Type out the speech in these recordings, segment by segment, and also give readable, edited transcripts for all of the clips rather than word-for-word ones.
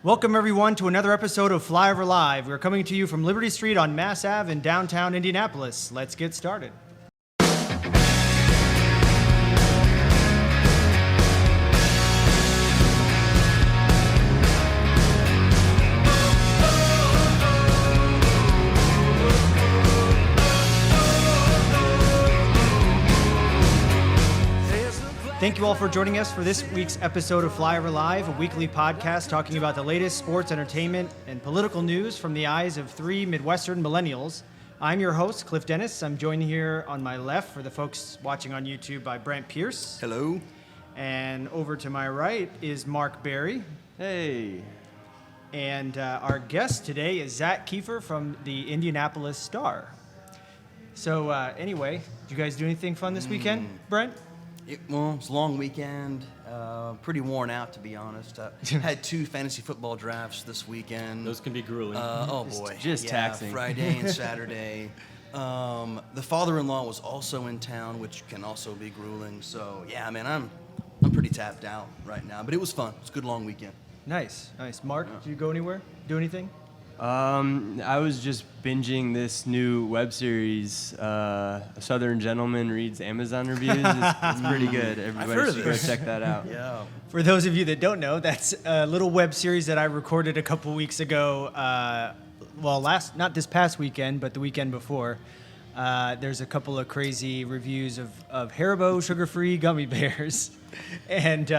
Welcome, everyone, to another episode of Flyover Live. We're coming to you from Liberty Street on Mass Ave in downtown Indianapolis. Let's get started. Thank you all for joining us for this week's episode of Flyover Live, a weekly podcast talking about the latest sports, entertainment, and political news from the eyes of three Midwestern millennials. I'm your host, Cliff Dennis. I'm joined here on my left for the folks watching on YouTube by Brent Pierce. Hello. And over to my right is Mark Berry. Hey. And our guest today is Zak Keefer from the Indianapolis Star. So anyway, did you guys do anything fun this weekend, Brent? It was a long weekend, pretty worn out to be honest. Had two fantasy football drafts this weekend. Those can be grueling. Oh boy, just taxing. Friday and Saturday. The father-in-law was also in town, which can also be grueling. So yeah, man, I'm pretty tapped out right now, but it was fun. It's a good long weekend. Nice. Mark, did you go anywhere? Do anything? I was just binging this new web series, A Southern Gentleman Reads Amazon Reviews. It's pretty good. Everybody should go check that out. Yeah. For those of you that don't know, that's a little web series that I recorded a couple weeks ago. Not this past weekend, but the weekend before. There's a couple of crazy reviews of Haribo sugar-free gummy bears, and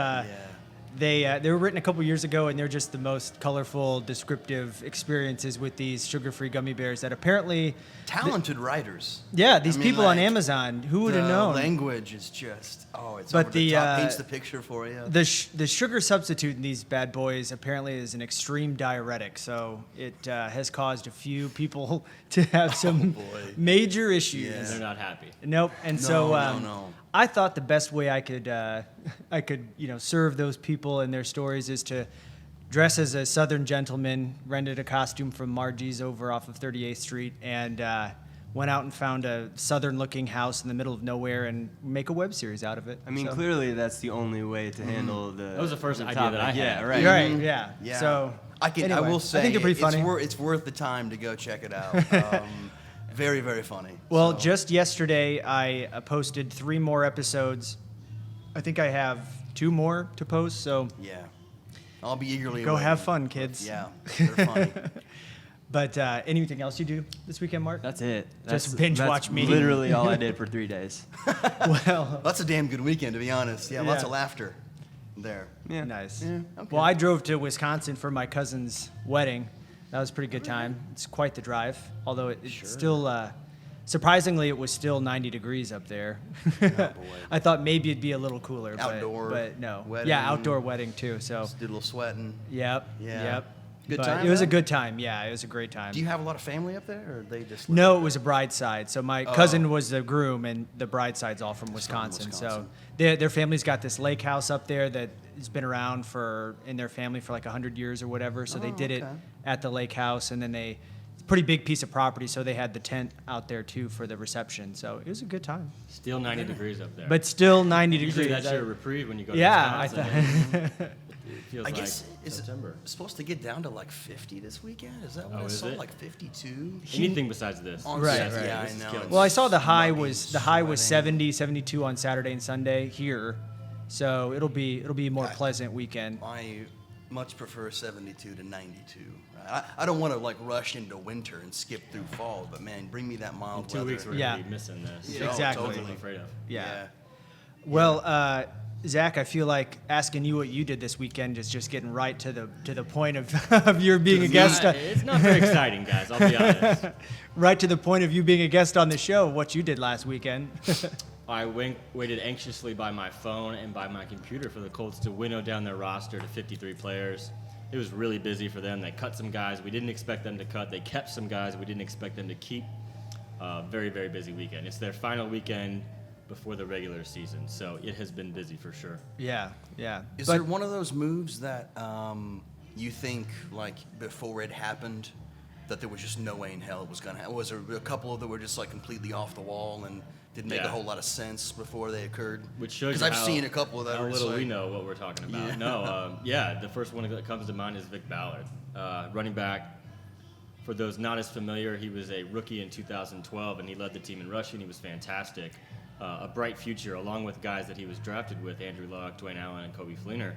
They were written a couple years ago, and they're just the most colorful, descriptive experiences with these sugar-free gummy bears that apparently... Talented writers. Yeah, these people on Amazon, who would have known? The language is just, it's but over the top, paints the picture for you. The sugar substitute in these bad boys apparently is an extreme diuretic, so it has caused a few people to have some major issues. Yeah. They're not happy. Nope, and No. I thought the best way I could serve those people and their stories is to dress as a Southern gentleman, rented a costume from Margie's over off of 38th Street, and went out and found a Southern-looking house in the middle of nowhere and make a web series out of it. I mean, clearly that's the only way to handle the. That was the first idea topic. that I had. Yeah, right. Right. Yeah. Yeah. So I will say I think they're pretty funny. It's worth the time to go check it out. Very, very funny. Well, So- just yesterday I posted 3 more episodes. I think I have 2 more to post, so Yeah. I'll be eagerly go awaiting. have fun, kids. Yeah, they're funny. But anything else you do this weekend, Mark? That's it. Just binge watch me. Literally all I did for 3 days. Well, That's a damn good weekend, to be honest. Yeah, lots Yeah. of laughter there. Yeah. nice. Yeah. Okay. Well, I drove to Wisconsin for my cousin's wedding. That was a pretty good time. It's quite the drive, although it's Sure. still, surprisingly, it was still 90 degrees up there. Oh, boy. I thought maybe it'd be a little cooler, Outdoor but no. wedding. Yeah, outdoor wedding too. So, Just did a little sweating. yep, Yeah. yep. Good But time, It was a though? good time. Yeah, it was a great time. Do you have a lot of family up there, or are they just... No, it was a bride side. So my cousin was the groom, and the bride side's all from Wisconsin. Wisconsin. So their family's got this lake house up there that has been around in their family for like 100 years or whatever. So they did it okay. at the lake house, and then it's a pretty big piece of property. So they had the tent out there too for the reception. So it was a good time. Still 90 degrees up there. But still 90 usually degrees. that's your reprieve when you go to Yeah, I Wisconsin. thought. It feels I like guess it's September. supposed to get down to like 50 this weekend. Is that what I is saw? it? Like 52? Anything besides this. On Right, Saturday, right. Yeah, This is I know. killing Well, I saw the high Muggy, was sweating. 70, 72 on Saturday and Sunday here. So it'll be a more Yeah. pleasant weekend. I much prefer 72 to 92. I don't want to like rush into winter and skip through fall, but man, bring me that In mild 2 weather. weeks, we're Yeah. going to be missing this. Yeah, Exactly. That's what I'm afraid of. Yeah. Well, Zach, I feel like asking you what you did this weekend is just getting right to the point of your being a guest. It's not very exciting, guys. I'll be honest. Right to the point of you being a guest on the show. What you did last weekend. I waited anxiously by my phone and by my computer for the Colts to winnow down their roster to 53 players. It was really busy for them. They cut some guys we didn't expect them to cut. They kept some guys we didn't expect them to keep. Very, very busy weekend. It's their final weekend before the regular season, so it has been busy for sure. Yeah. Is But- there one of those moves that you think, like, before it happened, that there was just no way in hell it was going to happen? Was there a couple that were just, like, completely off the wall and didn't make a whole lot of sense before they occurred. Which shows because I've seen a couple of that. How little we know what we're talking about. Yeah. No, the first one that comes to mind is Vic Ballard, running back. For those not as familiar, he was a rookie in 2012, and he led the team in rushing. He was fantastic. A bright future, along with guys that he was drafted with, Andrew Luck, Dwayne Allen, and Kobe Fleener.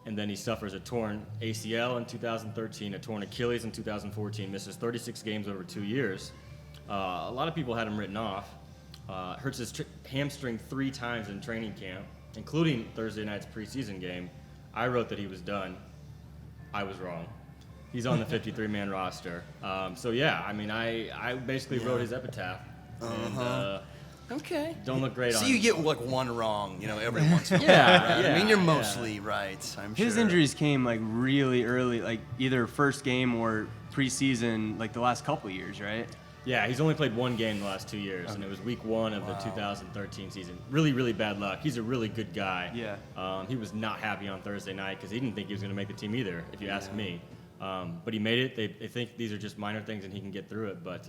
And then he suffers a torn ACL in 2013, a torn Achilles in 2014, misses 36 games over 2 years. A lot of people had him written off. Hurts his hamstring 3 times in training camp, including Thursday night's preseason game. I wrote that he was done. I was wrong. He's on the 53-man roster. So, yeah, I mean, I basically wrote his epitaph. And, Okay. don't look great on So him. you get like one wrong, every once in a while. Yeah, right? I mean, yeah, you're mostly right, I'm sure. His injuries came like really early, like either first game or preseason, like the last couple of years, right? Yeah, he's only played 1 game the last 2 years, and it was week 1 of the 2013 season. Really, really bad luck. He's a really good guy. Yeah. He was not happy on Thursday night because he didn't think he was going to make the team either, if you ask me. But he made it. They think these are just minor things and he can get through it. But,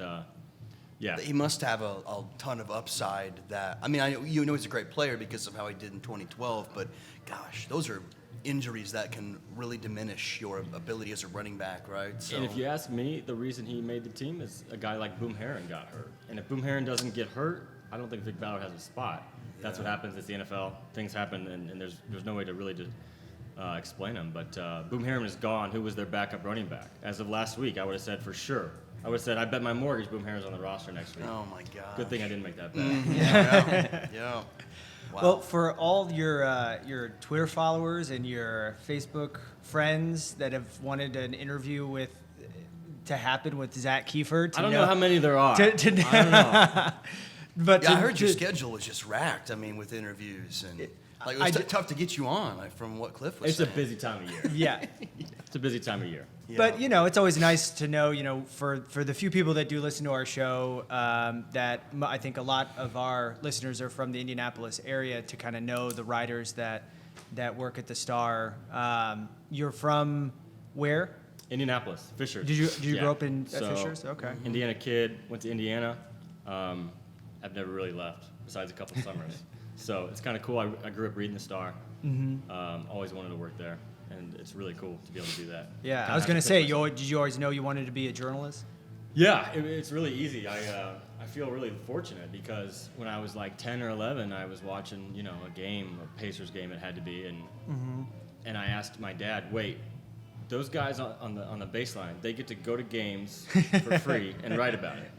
yeah. He must have a ton of upside that, I mean, he's a great player because of how he did in 2012, but gosh, those are injuries that can really diminish your ability as a running back, right? So, And if you ask me, the reason he made the team is a guy like Boom Herron got hurt. And if Boom Herron doesn't get hurt, I don't think Vic Ballard has a spot. That's what happens. It's the NFL. Things happen, and there's no way to really explain them. But Boom Herron is gone. Who was their backup running back? As of last week, I would have said for sure. I would have said, I bet my mortgage Boom Herron's on the roster next week. Oh my God. Good thing I didn't make that bet. Yeah. Wow. Well, for all your Twitter followers and your Facebook friends that have wanted an interview to happen with Zak Keefer, I don't know how many there are. I don't know. But I heard your schedule was just racked. I mean, with interviews and it was tough to get you on. Like from what Cliff was It's saying. a busy time of year. Yeah. It's a busy time of year. Yeah. But it's always nice to know, for the few people that do listen to our show, that I think a lot of our listeners are from the Indianapolis area, to kind of know the writers that work at the Star. You're from where? Indianapolis, Fishers. Did you Yeah. grow up in So, Fishers? Okay. Indiana kid, went to Indiana. I've never really left, besides a couple summers. So it's kind of cool. I grew up reading the Star. Always wanted to work there, and it's really cool to be able to do that. Yeah, Kinda I was have going to to say, push myself. did you always know you wanted to be a journalist? Yeah, it's really easy. I feel really fortunate because when I was like 10 or 11, I was watching, a game, a Pacers game it had to be, and I asked my dad, wait, those guys on the baseline, they get to go to games for free and write about it.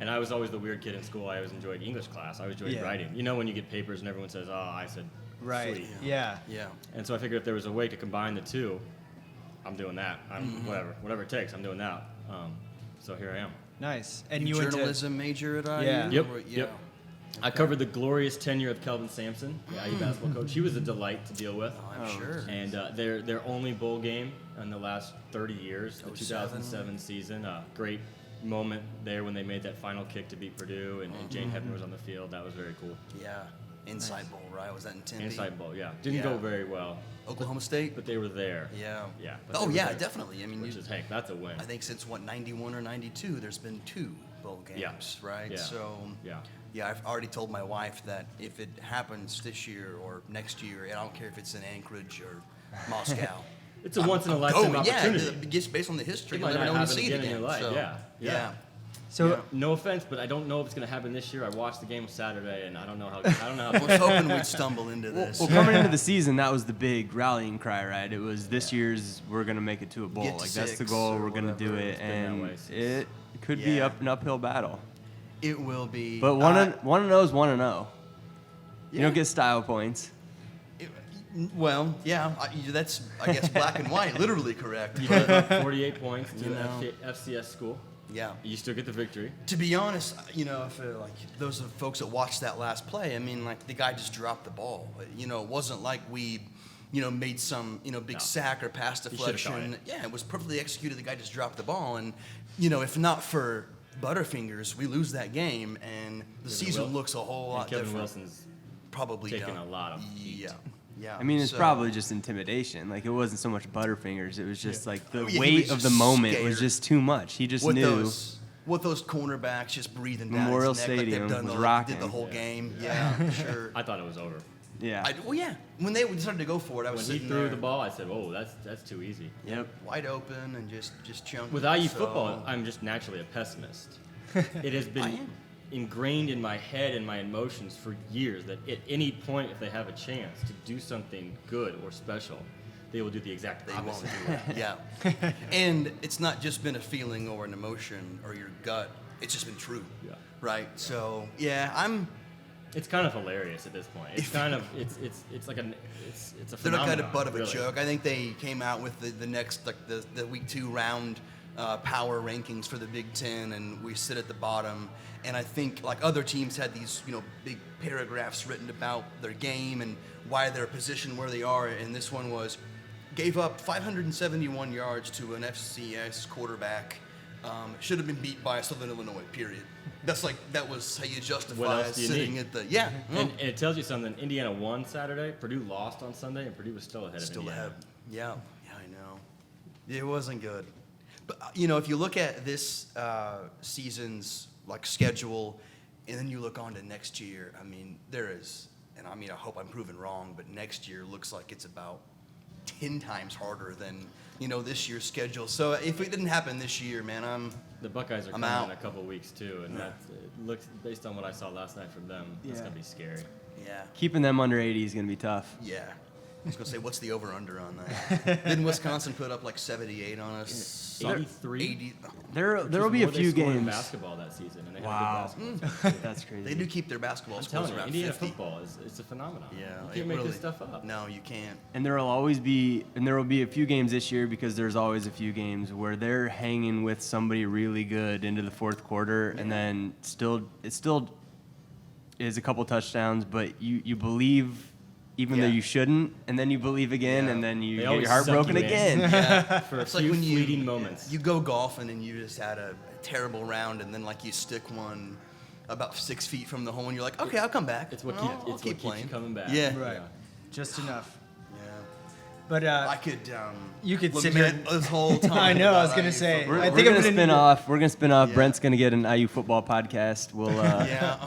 And I was always the weird kid in school. I always enjoyed English class. I always enjoyed writing. When you get papers and everyone says, I said, Right. sweet. Yeah. Yeah. And so I figured if there was a way to combine the two, I'm doing that. Whatever it takes, I'm doing that. So here I am. Nice. And You you went to journalism major at IU? Yeah. Yep. Or- Yep. I covered the glorious tenure of Kelvin Sampson, the IU basketball coach. He was a delight to deal with. I'm sure. And their only bowl game in the last 30 years, the 07. 2007 season. A great moment there when they made that final kick to beat Purdue, and Jane Hebner was on the field. That was very cool. Yeah. Inside Bowl, right? Was that in Tempe? Inside Bowl, yeah. Didn't Yeah. go very well, Oklahoma State? but they were there. Yeah. Yeah. but Oh, they were yeah, there, definitely. I mean, Which is, hey, that's a win. I think since, 91 or 92, there's been 2 bowl games, Yeah. right? Yeah. So, Yeah. I've already told my wife that if it happens this year or next year, I don't care if it's in Anchorage or Moscow. It's a once-in-a-lifetime going. opportunity. Yeah, just based on the history, It you'll might never not know when you happen see it again in again. your life. So, Yeah. yeah. So Yeah. No offense, but I don't know if it's going to happen this year. I watched the game Saturday, and I don't know how. I was hoping we'd stumble into this. Well, coming into the season, that was the big rallying cry, right? It was this year's, we're going to make it to a bowl. Get to Like, that's the 6 goal. or We're going to do whatever. it. It's been that And way since- it could be Yeah. an uphill battle. It will be. But 1-0 is 1-0. You Yeah. don't get style points. Well, yeah, that's, I guess, black and white, literally correct. You put up 48 points to You the know. FCS school. Yeah. You still get the victory. To be honest, if like those are folks that watched that last play, I mean, like the guy just dropped the ball. It wasn't like we, made some, big No. sack or pass He should've caught deflection. it. Yeah, it was perfectly executed. The guy just dropped the ball, and if not for Butterfingers, we lose that game, and the season looks a whole lot And Kevin different. Wilson's Probably taking done. a lot of heat. Yeah. Yeah. I mean, it's so- probably just intimidation. Like, it wasn't so much Butterfingers. It was just like the Oh, yeah, he weight was of the just moment was scared. just too much. He just With knew. those with those cornerbacks just breathing down Memorial his neck Stadium like they've done was did rocking. the whole game. Yeah, for sure. I thought it was over. Yeah. Well, yeah. When they decided to go for it, I was When he sitting threw there the ball, I said, "Oh, that's too easy." Yep. wide open and just chunking. With IU So- football, I'm just naturally a pessimist. It has I been am. ingrained in my head and my emotions for years that at any point, if they have a chance to do something good or special, they will do the exact They won't opposite. do it. Yeah. And it's not just been a feeling or an emotion or your gut. It's just been true. Yeah. Right. So yeah, It's kind of hilarious at this point. It's kind of it's like a they're phenomenon. kind of butt of a really. joke. I think they came out with the next like the week 2 round power rankings for the Big Ten, and we sit at the bottom. And I think like other teams had these big paragraphs written about their game and why they're positioned where they are, and this one was gave up 571 yards to an FCS quarterback. Should have been beat by Southern Illinois. Period. That was how you What justify else do you sitting need? at the And it tells you something. Indiana won Saturday. Purdue lost on Sunday, and Purdue was still ahead of Still Indiana. ahead. Yeah, I know. It wasn't good. But if you look at this season's like schedule, and then you look on to next year, I mean, there is, and I hope I'm proven wrong, but next year looks like it's about 10 times harder than this year's schedule. So if it didn't happen this year, man, The Buckeyes are I'm coming out. in a couple weeks too, and it looks based on what I saw last night from them, it's Yeah. gonna be scary. yeah. Keeping them under 80 is going to be tough. Yeah. I was going to say, what's the over-under on that? Didn't Wisconsin put up like 78 on us? 83? 80. There Which will is be a more they few scored in games. basketball that season, and they Wow. had a good basketball. That's crazy. They do keep their basketball I'm scores telling you, around Indiana 50. football it's a phenomenon. Yeah. You it can't make really- this stuff up. No, you can't. And there will be a few games this year because there's always a few games where they're hanging with somebody really good into the fourth quarter, and then it still is a couple touchdowns, but you believe even though Yeah. you shouldn't, and then you believe again, Yeah. and then you They get always your heart suck broken you in. again. Yeah. For a It's like few when fleeting moments. you go golfing and you just had a terrible round, and then like you stick one about 6 feet from the hole, and you're like, okay, I'll come back. It's what I'll keeps keep playing. you coming back. Yeah. Right. Just enough. Yeah. But I could. you could sit here lament this whole time. I know, I was about gonna IU say, football. We're I think I'm gonna gonna spin need to- off. We're gonna spin off. Yeah. Brent's gonna get an IU football podcast. We'll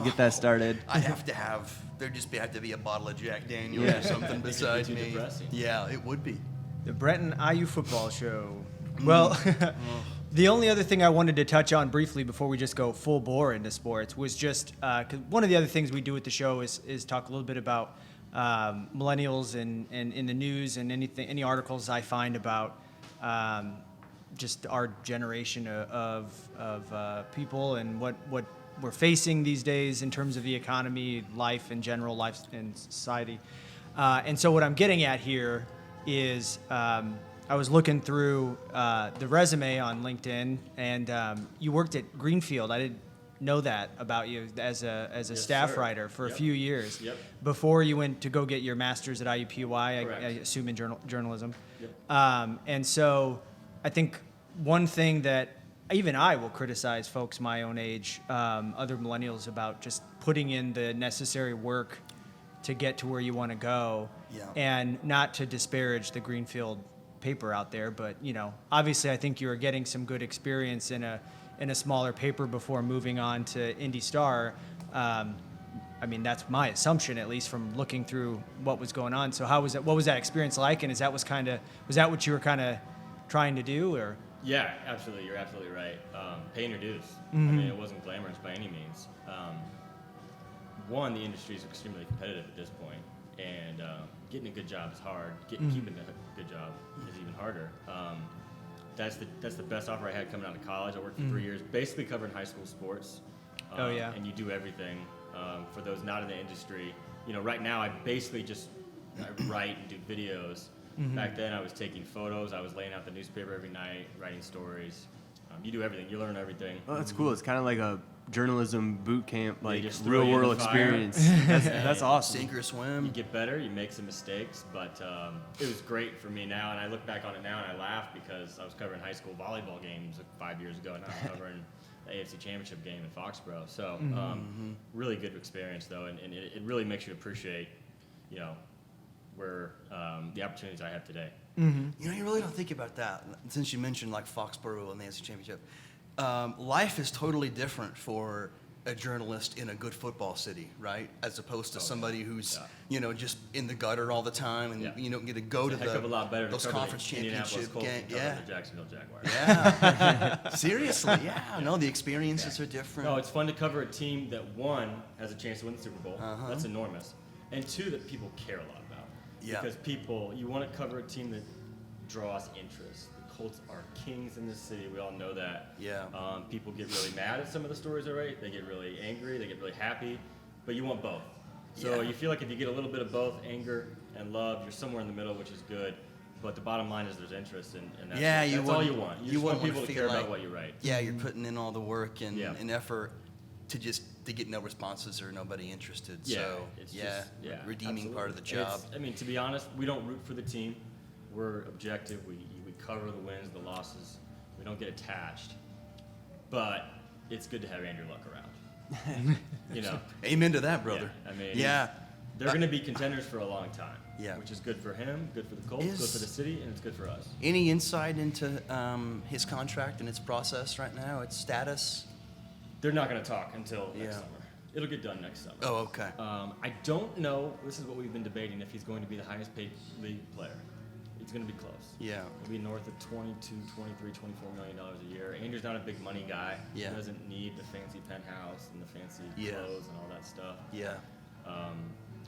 get that started. I have to have. There'd just have to be a bottle of Jack Daniels Yeah. or something beside too me. depressing. Yeah, it would be. The Breton IU football show. Well, the only other thing I wanted to touch on briefly before we just go full bore into sports was just 'cause one of the other things we do with the show is talk a little bit about millennials and in the news and any articles I find about just our generation of people and what we're facing these days in terms of the economy, life in general, life in society. And so what I'm getting at here is I was looking through the resume on LinkedIn, and you worked at Greenfield. I didn't know that about you as a Yes, staff sir. writer for a Yep. few years Yep. before you went to go get your master's at IUPUI, I Correct. assume in journalism. Yep. And so I think one thing that even I will criticize folks my own age, other millennials, about just putting in the necessary work to get to where you want to go, Yeah. and not to disparage the Greenfield paper out there, but obviously I think you were getting some good experience in a smaller paper before moving on to Indy Star. I mean, that's my assumption, at least from looking through what was going on. So how was it? What was that experience like? And was that what you were kind of trying to do, or? Yeah, absolutely. You're absolutely right. Paying your dues. I mean, it wasn't glamorous by any means. One, the industry is extremely competitive at this point, and getting a good job is hard. Keeping a good job is even harder. That's the best offer I had coming out of college. I worked for 3 years, basically covering high school sports. Oh, yeah. And you do everything. For those not in the industry, right now I basically I write and do videos. Back then I was taking photos. I was laying out the newspaper every night, writing stories. You do everything. You learn everything. Well, that's cool. It's kind of like a journalism boot camp, like just throw you in real world the fire. experience. That's awesome. Sink or You swim. get better, you make some mistakes, but it was great for me now, and I look back on it now and I laugh because I was covering high school volleyball games 5 years ago, and now I'm covering the AFC Championship game in Foxborough. So really good experience, though, and it really makes you appreciate, where the opportunities I have today. You really don't think about that. Since you mentioned like Foxborough and the AFC Championship, Life is totally different for a journalist in a good football city, right? As opposed to somebody who's, just in the gutter all the time, and you don't get to go It's to a heck of a lot better those to cover conference the Indianapolis championship Colts games. than Yeah. cover the Jacksonville Jaguars. Yeah. Seriously, yeah. No, the experiences are different. No, it's fun to cover a team that, one, has a chance to win the Super Bowl. That's enormous. And two, that people care a lot about. Yeah. Because you want to cover a team that draws interest. The Colts are kings in this city. We all know that. Yeah. People get really mad at some of the stories I write. They get really angry. They get really happy. But you want both. So Yeah. you feel like if you get a little bit of both, anger and love, you're somewhere in the middle, which is good. But the bottom line is there's interest, and that's, that's all you want. You just want people to care about what you write. Yeah, you're putting in all the work and, Yeah. and effort to get no responses or nobody interested. Yeah, So, it's yeah, just, redeeming part of the absolutely. job. I mean, to be honest, we don't root for the team. We're objective. We cover the wins, the losses. We don't get attached. But it's good to have Andrew Luck around. Amen to that, brother. Yeah, I mean, yeah. they're going to be contenders for a long time. Yeah. Which is good for him, good for the Colts, good for the city, and it's good for us. Any insight into his contract and its process right now, its status? They're not going to talk until next Yeah. summer. It'll get done next summer. Oh, okay. I don't know. This is what we've been debating, if he's going to be the highest paid league player. It's going to be close. Yeah. It'll be north of 22, 23, 24 million dollars a year. Andrew's not a big money guy. Yeah. He doesn't need the fancy penthouse and the fancy Yeah. clothes and all that stuff. Yeah.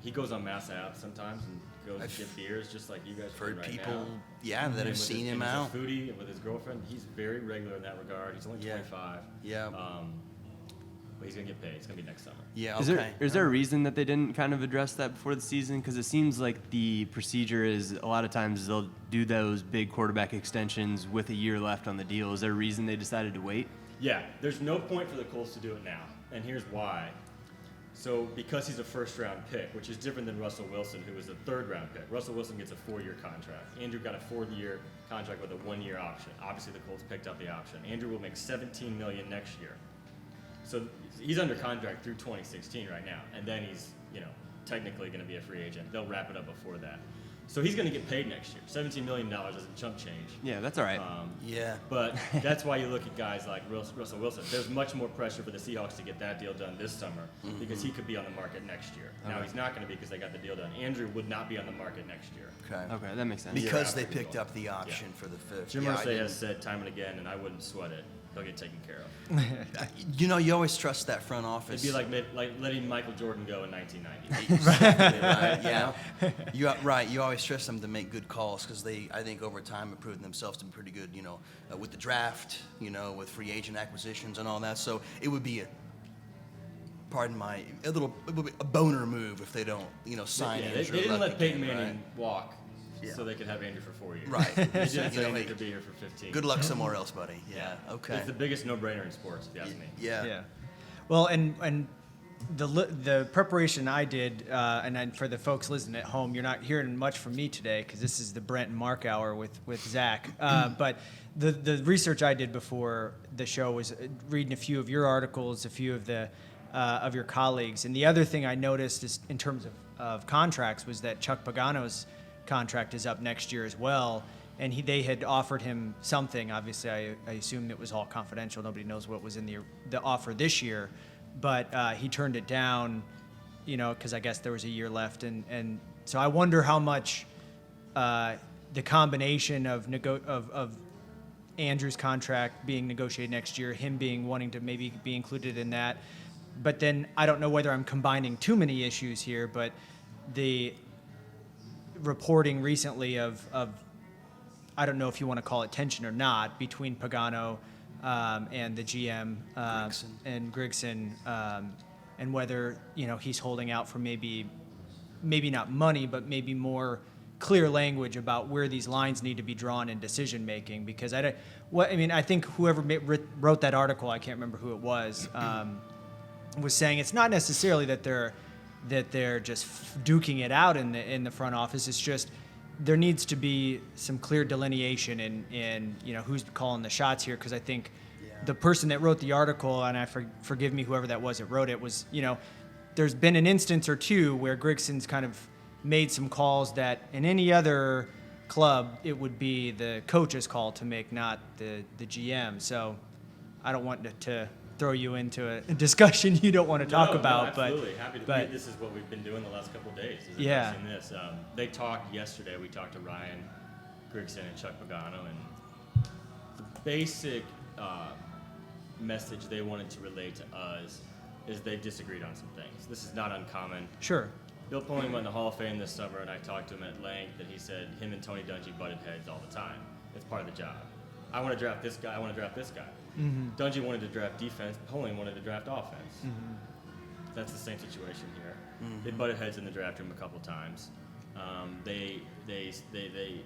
He goes on Mass Ave sometimes and goes I've to get beers, just like you guys are Heard doing right people, now. that And have with seen him and out. He's a foodie, and with his girlfriend, he's very regular in that regard. He's only Yeah. 25. Yeah. But he's gonna get paid. It's gonna be next summer. Yeah, Is okay. there a reason that they didn't kind of address that before the season? Because it seems like the procedure is a lot of times they'll do those big quarterback extensions with a year left on the deal. Is there a reason they decided to wait? Yeah, there's no point for the Colts to do it now, and here's why. So because he's a first-round pick, which is different than Russell Wilson, who was a third-round pick. Russell Wilson gets a 4-year contract. Andrew got a 4-year contract with a 1-year option. Obviously, the Colts picked up the option. Andrew will make $17 million next year. So he's under contract through 2016 right now, and then he's, technically going to be a free agent. They'll wrap it up before that. So he's going to get paid next year. $17 million isn't chump change. Yeah, that's all right. Yeah. But that's why you look at guys like Russell Wilson. There's much more pressure for the Seahawks to get that deal done this summer because he could be on the market next year. Now, he's not going to be because they got the deal done. Andrew would not be on the market next year. Okay. Okay, that makes sense. Because after they the picked goal. up the option for the fifth. Jim Yeah, I Irsay didn't- has said time and again, and I wouldn't sweat it. He'll get taken care of. You always trust that front office. It'd be like letting Michael Jordan go in 1990. Exactly right. Yeah. You always trust them to make good calls because I think, over time have proven themselves to be pretty good. With the draft, with free agent acquisitions and all that. So it would be a boner move if they don't, sign Yeah, Andrew they didn't Luck let Peyton again, Manning walk Yeah. so they could have Andrew for 4 years. Right. They didn't say You know, Andrew hey, could be here for 15. Good luck somewhere else, buddy. Yeah. Okay. It's the biggest no-brainer in sports, if you ask me. Yeah. Yeah. Well, and the preparation I did, and then for the folks listening at home, you're not hearing much from me today because this is the Brent and Mark hour with Zach. But the research I did before the show was reading a few of your articles, a few of your colleagues, and the other thing I noticed is in terms of contracts was that Chuck Pagano's contract is up next year as well. And they had offered him something. Obviously, I assume it was all confidential. Nobody knows what was in the offer this year. But he turned it down, because I guess there was a year left. And so I wonder how much the combination of Andrew's contract being negotiated next year, him wanting to maybe be included in that. But then I don't know whether I'm combining too many issues here, but the reporting recently of I don't know if you want to call it tension or not between Pagano and the GM and Grigson, and whether he's holding out for maybe not money, but maybe more clear language about where these lines need to be drawn in decision making. Because I think whoever wrote that article, I can't remember who it was saying it's not necessarily that they're just duking it out in the front office. It's just there needs to be some clear delineation in who's calling the shots here, because I think the person that wrote the article, and forgive me whoever that was that wrote it, was there's been an instance or two where Grigson's kind of made some calls that in any other club it would be the coach's call to make, not the GM. So I don't want to throw you into a discussion you don't want to talk about. Absolutely. Happy to. But This is what we've been doing the last couple of days. Is Yeah. addressing this. They talked yesterday. We talked to Ryan, Grigson, and Chuck Pagano, and the basic message they wanted to relay to us is they disagreed on some things. This is not uncommon. sure. Bill Pulling went in the Hall of Fame this summer, and I talked to him at length, and he said him and Tony Dungy butted heads all the time. It's part of the job. I want to draft this guy. I want to draft this guy. Dungy wanted to draft defense. Pulling wanted to draft offense. That's the same situation here. They butted heads in the draft room a couple times. They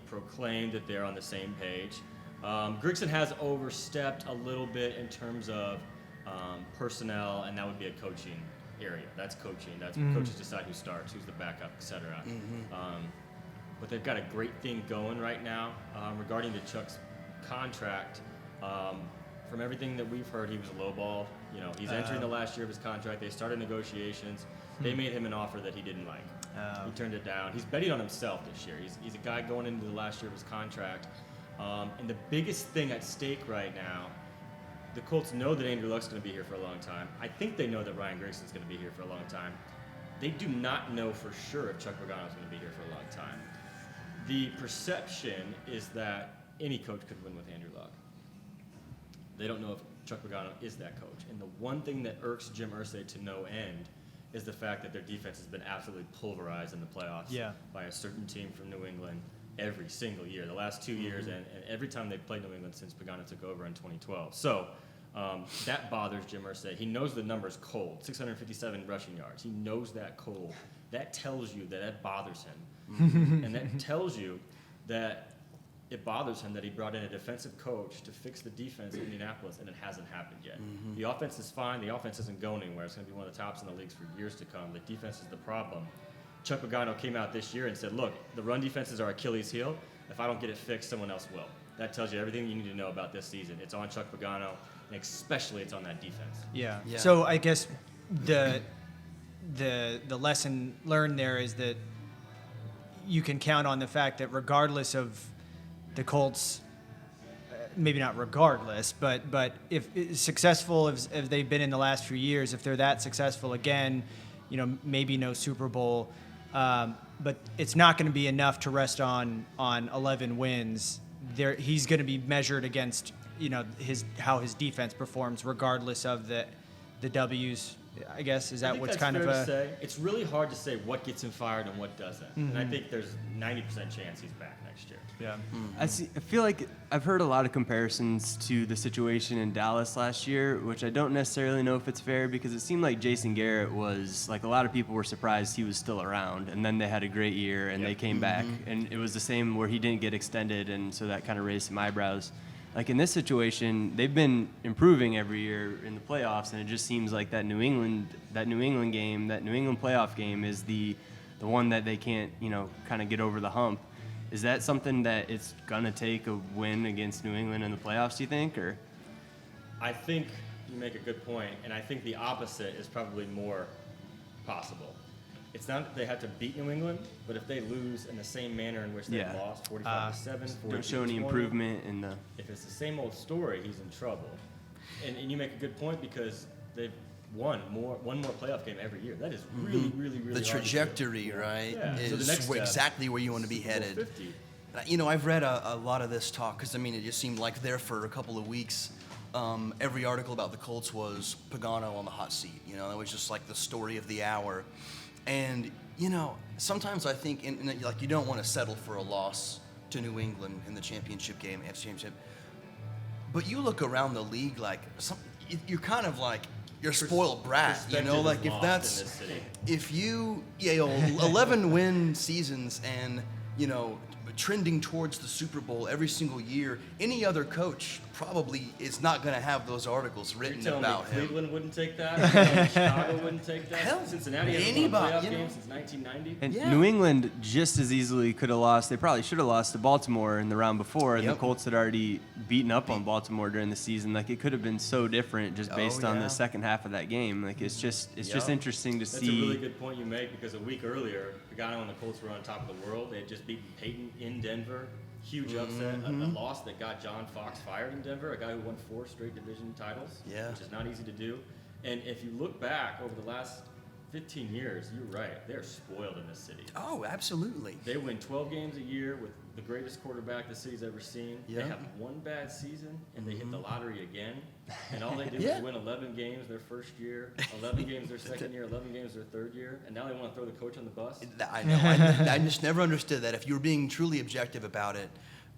proclaimed that they're on the same page. Grigson has overstepped a little bit in terms of personnel, and that would be a coaching area. That's coaching. That's coaches decide who starts, who's the backup, etc. But they've got a great thing going right now regarding the Chuck's contract. From everything that we've heard, he was lowballed. You know, he's entering the last year of his contract. They started negotiations. They made him an offer that he didn't like. He turned it down. He's betting on himself this year. He's a guy going into the last year of his contract. And the biggest thing at stake right now, the Colts know that Andrew Luck's going to be here for a long time. I think they know that Ryan Grigson's going to be here for a long time. They do not know for sure if Chuck Pagano's going to be here for a long time. The perception is that any coach could win with Andrew Luck. They don't know if Chuck Pagano is that coach. And the one thing that irks Jim Irsay to no end is the fact that their defense has been absolutely pulverized in the playoffs by a certain team from New England every single year, the last 2 years, and every time they've played New England since Pagano took over in 2012. So that bothers Jim Irsay. He knows the number's cold, 657 rushing yards. He knows that cold. That tells you that bothers him. And that tells you that it bothers him that he brought in a defensive coach to fix the defense in Indianapolis, and it hasn't happened yet. The offense is fine. The offense isn't going anywhere. It's going to be one of the tops in the leagues for years to come. The defense is the problem. Chuck Pagano came out this year and said, look, the run defense is our Achilles heel. If I don't get it fixed, someone else will. That tells you everything you need to know about this season. It's on Chuck Pagano, and especially it's on that defense. Yeah. So I guess the lesson learned there is that you can count on the fact that regardless of the Colts, maybe not regardless, but if successful as they've been in the last few years, if they're that successful again, you know, maybe no Super Bowl, but it's not going to be enough to rest on 11 wins. He's going to be measured against, you know, how his defense performs, regardless of the W's. I guess is that what's kind of to say. It's really hard to say what gets him fired and what doesn't. And I think there's 90% chance he's back next year. Yeah. I feel like I've heard a lot of comparisons to the situation in Dallas last year, which I don't necessarily know if it's fair because it seemed like Jason Garrett was, like, a lot of people were surprised he was still around, and then they had a great year and they came back, and it was the same where he didn't get extended, and so that kind of raised some eyebrows. Like in this situation, they've been improving every year in the playoffs, and it just seems like that New England playoff game is the one that they can't, you know, kind of get over the hump. Is that something that it's gonna take a win against New England in the playoffs, do you think, or? I think you make a good point, and I think the opposite is probably more possible. It's not that they have to beat New England, but if they lose in the same manner in which they lost, 45-7, Don't show any improvement in the. If it's the same old story, he's in trouble. And you make a good point because they've won one more playoff game every year. That is really, really, really the hard trajectory, right, Yeah. So the is next step, exactly where you want to be Super Bowl headed. 50. You know, I've read a lot of this talk because, I mean, it just seemed like there for a couple of weeks, every article about the Colts was Pagano on the hot seat. You know, it was just like the story of the hour. And, you know, sometimes I think, like, you don't want to settle for a loss to New England in the championship game, AFC Championship. But you look around the league, like, you're kind of like, you're a spoiled brat, you know? Like, if you, 11 win seasons and, you know, trending towards the Super Bowl every single year, any other coach probably is not going to have those articles written about him. Cleveland wouldn't take that. Chicago wouldn't take that. Hell, Cincinnati hasn't won a playoff game since 1990. And New England just as easily could have lost. They probably should have lost to Baltimore in the round before, and the Colts had already beaten up on Baltimore during the season. Like, it could have been so different just based on the second half of that game. Like, it's just interesting to see. That's a really good point you make because a week earlier, Pagano and the Colts were on top of the world. They had just beaten Peyton in Denver. Huge upset, a loss that got John Fox fired in Denver, a guy who won 4 straight division titles, which is not easy to do. And if you look back over the last 15 years, you're right. They're spoiled in this city. Oh, absolutely. They win 12 games a year with the greatest quarterback the city's ever seen. Yeah. They have one bad season, and they hit the lottery again. And all they did Yeah. was win 11 games their first year, 11 games their second year, 11 games their third year. And now they want to throw the coach on the bus. I know. I just never understood that. If you were being truly objective about it,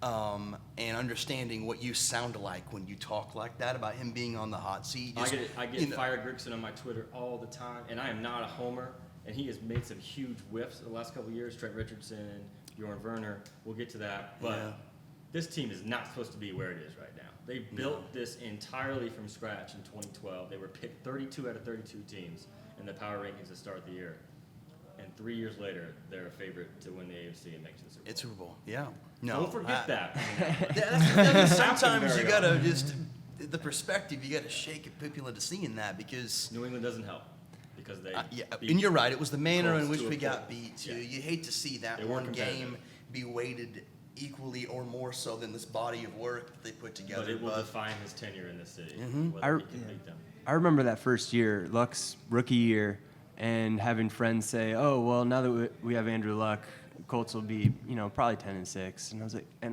and understanding what you sound like when you talk like that about him being on the hot seat. I get Fire Grigson on my Twitter all the time, and I am not a homer. And he has made some huge whiffs in the last couple of years. Trent Richardson, Bjorn Werner. We'll get to that. But this team is not supposed to be where it is right now. They built this entirely from scratch in 2012. They were picked 32 out of 32 teams in the power rankings to start the year. And 3 years later, they're a favorite to win the AFC and make it to the Super Bowl. It's Super Bowl, yeah. No, Don't forget that. Sometimes you gotta just the perspective. You gotta shake people into seeing that because New England doesn't help because they. beat and you're right. It was the manner in Colts which to a we got point. beat too. Yeah. You hate to see that They weren't one competitive. game be weighted equally or more so than this body of work that they put together. But it will define his tenure in this city, Mm-hmm. whether he can beat them. I remember that first year, Luck's rookie year, and having friends say, "Oh, well, now that we have Andrew Luck, Colts will be, probably 10-6." And I was like, I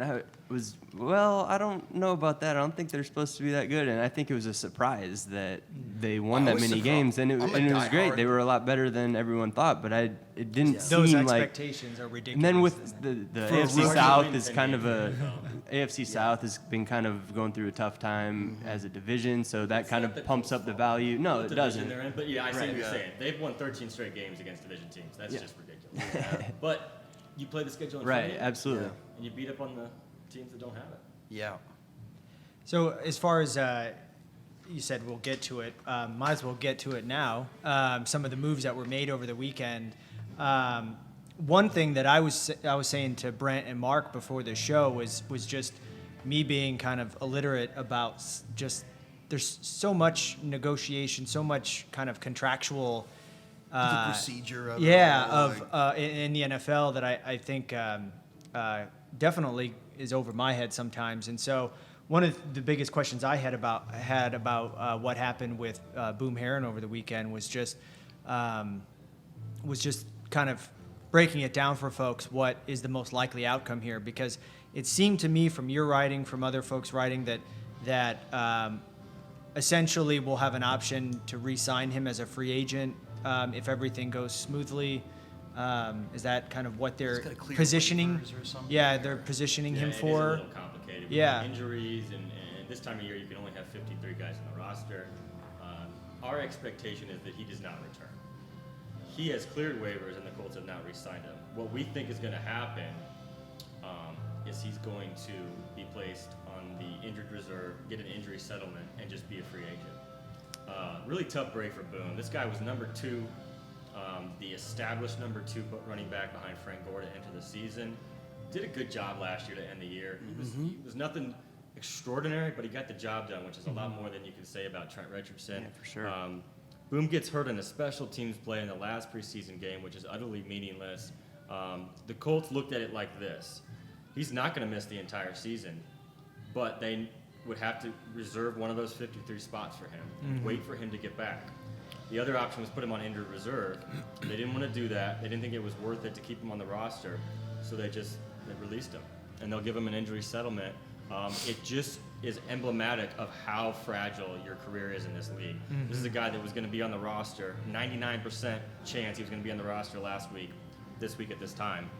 don't know about that. I don't think they're supposed to be that good. And I think it was a surprise that they won I that was many surprised. games, and it was great. diehard. They were a lot better than everyone thought, but it didn't Those seem like. expectations are ridiculous. And then with the For a AFC rookie. South is kind of AFC South has been kind of going through a tough time as a division, so that kind of pumps up the value. No, What it division doesn't. they're in, but yeah, I see Right, what you're yeah. saying. They've won 13 straight games against division teams. That's just ridiculous. But you play the schedule in front Right, of you, absolutely. and you beat up on the teams that don't have it. Yeah. So as far as you said, we'll get to it. Might as well get to it now. Some of the moves that were made over the weekend. One thing that I was saying to Brent and Mark before the show was just me being kind of illiterate about just there's so much negotiation, so much kind of contractual. The procedure of In the NFL that I think definitely is over my head sometimes. And so one of the biggest questions I had about what happened with Boom Herron over the weekend was just kind of breaking it down for folks. What is the most likely outcome here? Because it seemed to me from your writing, from other folks' writing, that essentially we'll have an option to re-sign him as a free agent if everything goes smoothly. Is that kind of what they're He's gotta clear positioning? waivers or something, Yeah, they're positioning him it is a for. little complicated. With Yeah. Injuries, and this time of year you can only have 53 guys on the roster. Our expectation is that he does not return. He has cleared waivers, and the Colts have not re-signed him. What we think is going to happen is he's going to be placed on the injured reserve, get an injury settlement, and just be a free agent. Really tough break for Boone. This guy was number 2, the established number 2 running back behind Frank Gore to enter the season. Did a good job last year to end the year. He was nothing extraordinary, but he got the job done, which is a lot more than you can say about Trent Richardson. Yeah, for sure. Boom gets hurt in a special teams play in the last preseason game, which is utterly meaningless. The Colts looked at it like this. He's not going to miss the entire season, but they would have to reserve one of those 53 spots for him and wait for him to get back. The other option was put him on injured reserve. They didn't want to do that. They didn't think it was worth it to keep him on the roster, so they released him, and they'll give him an injury settlement. It just is emblematic of how fragile your career is in this league. This is a guy that was going to be on the roster, 99% chance he was going to be on the roster this week at this time,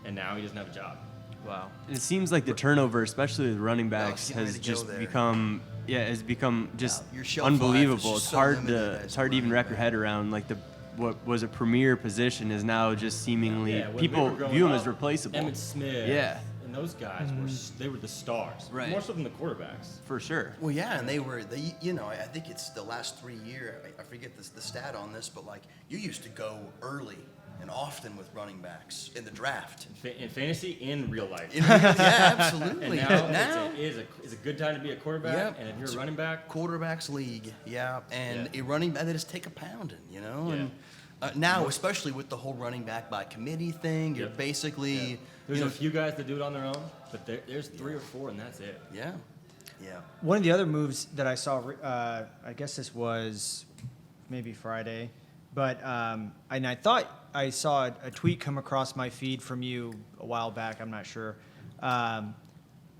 and now he doesn't have a job. Wow. It seems like the turnover, especially with running backs, getting has ready to go just there. become just your shelf life is unbelievable. just It's so hard limited to as it's a hard to even running wrap your back. head around. Like what was a premier position is now just seemingly Yeah, when we people were growing view him up, as replaceable. Emmett Smith, Yeah. and those guys they were the stars, Right. more so than the quarterbacks. For sure. Well, yeah, and I think it's the last 3 years. I forget the stat on this, but like you used to go early and often with running backs in the draft. In fantasy, in real life. Yeah, absolutely. And now it's a good time to be a quarterback, Yep. and if you're a running back, quarterbacks league, yeah, and a running back they just take a pounding, Yeah. Now, especially with the whole running back by committee thing, you're Yep. basically There's a few guys that do it on their own, but there's 3 or 4, and that's it. yeah. One of the other moves that I saw, I guess this was maybe Friday, but and I thought I saw a tweet come across my feed from you a while back. I'm not sure.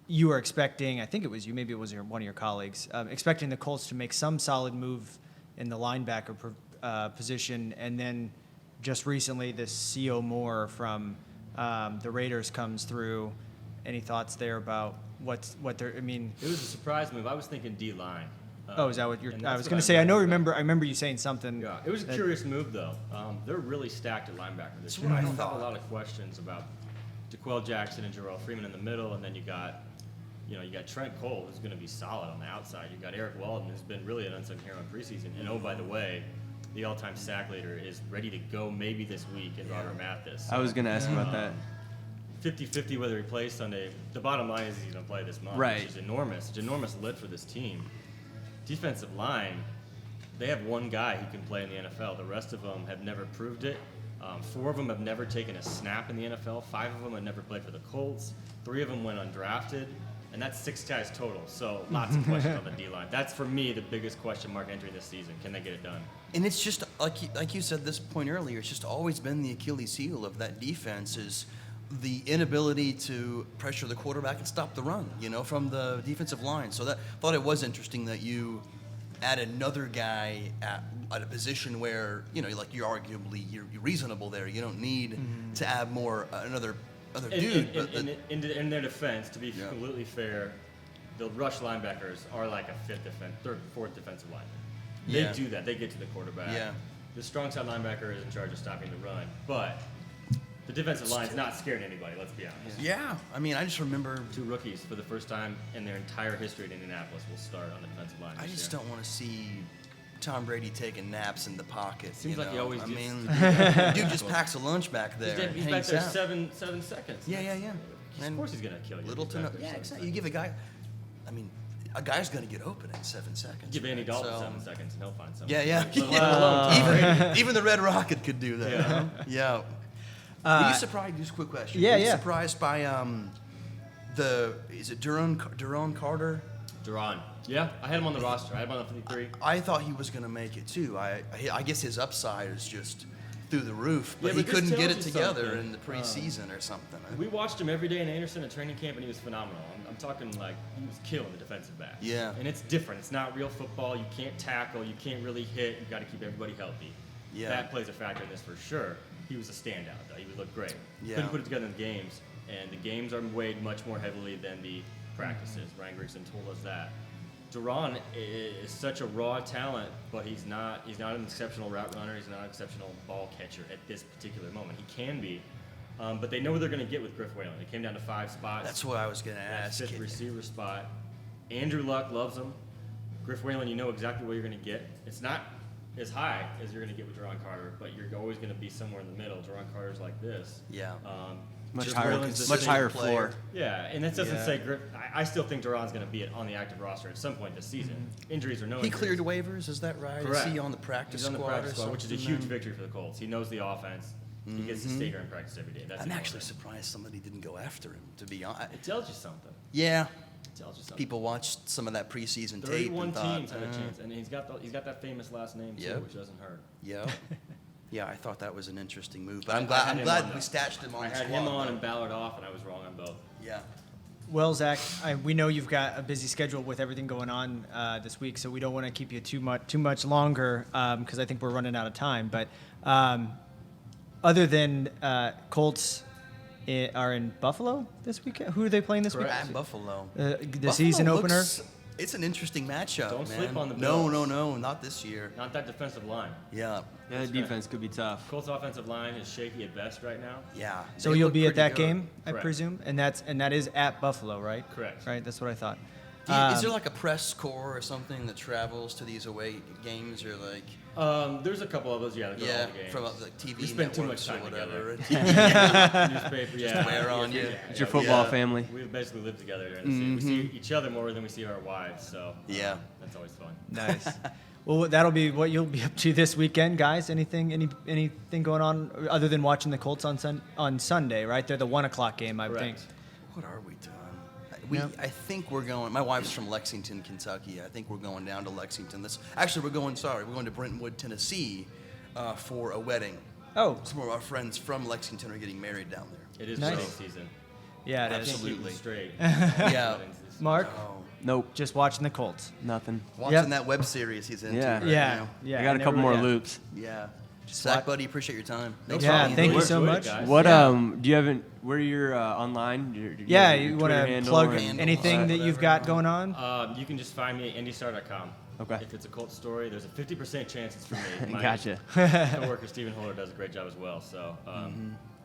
You were expecting, I think it was you, maybe it was one of your colleagues, expecting the Colts to make some solid move in the linebacker position, and then just recently this C.O. Moore from the Raiders comes through. Any thoughts there about what they're? I mean, It was a surprise move. I was thinking D-line. oh, is that what you're? And I that's was what going to say. I remember. remember you saying something. Yeah, it was a that- curious move, though. They're really stacked at linebacker this That's year. what I I don't have thought. a lot of questions about DeQuell Jackson and Jarrell Freeman in the middle, and then you got Trent Cole, who's going to be solid on the outside. You got Eric Walden, who's been really an unsung hero in preseason. And oh, by the way, the all-time sack leader is ready to go maybe this week in Robert Mathis. I was going to ask about that. 50-50 whether he plays Sunday. The bottom line is he's going to play this month, Right. which is enormous. It's enormous lift for this team. Defensive line, they have one guy who can play in the NFL. The rest of them have never proved it. 4 of them have never taken a snap in the NFL. 5 of them have never played for the Colts. 3 of them went undrafted. And that's 6 guys total. So lots of questions on the D-line. That's, for me, the biggest question mark entering this season. Can they get it done? And it's just like you said this point earlier. It's just always been the Achilles heel of that defense is the inability to pressure the quarterback and stop the run. From the defensive line. So that thought it was interesting that you add another guy at a position where you're arguably you're reasonable there. You don't need to add more another dude. In their defense, to be Yeah. completely fair, the rush linebackers are like a fourth defensive lineman. They Yeah. do that. They get to the quarterback. Yeah. The strong side linebacker is in charge of stopping the run, but the defensive line's not scaring anybody. Let's be honest. Yeah, I mean, I just remember. 2 rookies for the first time in their entire history at Indianapolis will start on the defensive line. I this just year. don't want to see Tom Brady taking naps in the pocket. Seems like he always I gets mean, to do that. dude just packs a lunch back there. and He's back hangs there out. 7 seconds. Yeah. Of course he's gonna kill you. Little He's to no. back there Yeah, 7 exactly. seconds. You give a guy. I mean, a guy's gonna get open in 7 seconds. Give Andy right? Dalton So- 7 seconds and he'll find something. Yeah. Let alone even the Red Rocket could do that. Yeah. Yeah. Were you surprised? Just a quick question. Yeah, Were you yeah. surprised by is it Duron Carter? Duran. Yeah, I had him on the roster. I had him on the 53. I thought he was going to make it too. I guess his upside is just through the roof, but Yeah, he but this couldn't get tells it you together something. in the preseason or something. We watched him every day in Anderson at training camp, and he was phenomenal. I'm talking like he was killing the defensive back. Yeah. And it's different. It's not real football. You can't tackle. You can't really hit. You've got to keep everybody healthy. Yeah. That plays a factor in this for sure. He was a standout, though. He would look great. Yeah. Couldn't put it together in the games, and the games are weighed much more heavily than the practices. Ryan Grigson told us that. Duran is such a raw talent, but he's not an exceptional route runner. He's not an exceptional ball catcher at this particular moment. He can be, but they know what they're going to get with Griff Whalen. It came down to 5 spots. That's what I was going to That ask. 5th receiver spot. Andrew Luck loves him. Griff Whalen, you know exactly what you're going to get. It's not as high as you're going to get with Duran Carter, but you're always going to be somewhere in the middle. Duran Carter's like this. Yeah. Much Just higher, more much consistent higher player. floor. Yeah, and that doesn't Yeah. say Griff. I still think Duran's going to be on the active roster at some point this season. Injuries or no He injuries. cleared waivers, is that right? Correct. Is he on the practice He's on the squad practice or squad, which is a something huge then? victory for the Colts. He knows the offense. He gets to stay here and practice every day. That's I'm important. actually surprised somebody didn't go after him, to be honest. It tells you something. Yeah. It tells you something. People watched some of that preseason tape 31 and thought, teams had a chance, and he's got that famous last name too, Yep. which doesn't hurt. Yeah. Yeah, I thought that was an interesting move. But I'm I glad had him we on stashed him on I the had squad. him on and Ballard off, and I was wrong on both. Yeah. Well, Zach, we know you've got a busy schedule with everything going on this week, so we don't want to keep you too much longer because I think we're running out of time. But other than Colts are in Buffalo this weekend, who are they playing this week? At Buffalo. The Buffalo season opener. looks- It's an interesting matchup, Don't man. sleep on the No, Bills. not this year. Not that defensive line. Yeah. Yeah, the defense could be tough. Colts offensive line is shaky at best right now. Yeah. So They you'll look be at pretty that good. game, I Correct. presume, and that is at Buffalo, right? Correct. Right, that's what I thought. Is there like a press corps or something that travels to these away games or like There's a couple of those, yeah, that go to all the games. from like TV We spend too networks much or time whatever. Newspaper, yeah. wear on you. It's your football Yeah. family. We basically live together during the season. We see each other more than we see our wives, so Yeah. that's always fun. Nice. Well, that'll be what you'll be up to this weekend, guys. Anything going on other than watching the Colts on Sunday, right? They're the 1 o'clock game, I think. What are we doing? Yep. I think we're going. My wife's from Lexington, Kentucky. I think we're going down to Lexington. We're going to Brentwood, Tennessee, for a wedding. Oh, Some of our friends from Lexington are getting married down there. It is Nice. wedding season. yeah, it is. Absolutely. Straight. Yeah. Mark, Oh, Nope, just watching the Colts. nothing. watching Yep. that web series he's into. Yeah. Right Yeah, now. yeah. I got a couple more loops. Yeah. Just Zach, watch- buddy, appreciate your time. Thanks Yeah, for being thank here. you so Enjoyed it, much. guys. What Yeah. do you haven't? Where you're online? Yeah, your you want Twitter to handle plug or- Handle, anything that you've got going on? You can just find me at indystar.com. Okay. If it's a Colts story, there's a 50% chance it's for me. My Gotcha. coworker Stephen Holler does a great job as well. So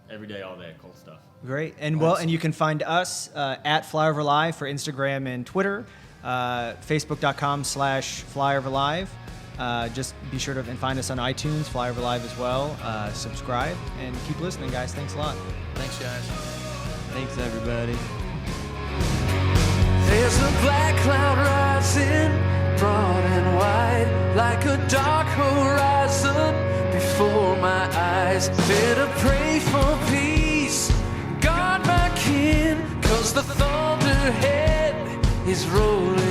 every day, all day, Colts stuff. Great. And and you can find us at FlyOverLive for Instagram and Twitter, Facebook.com/FlyOverLive. Just be sure to find us on iTunes, FlyOverLive as well. Subscribe and keep listening, guys. Thanks a lot. Thanks, guys. Thanks, everybody. There's a black cloud rising, broad and wide, like a dark horizon before my eyes. Better pray for peace, guard my kin, 'cause the thunderhead is rolling.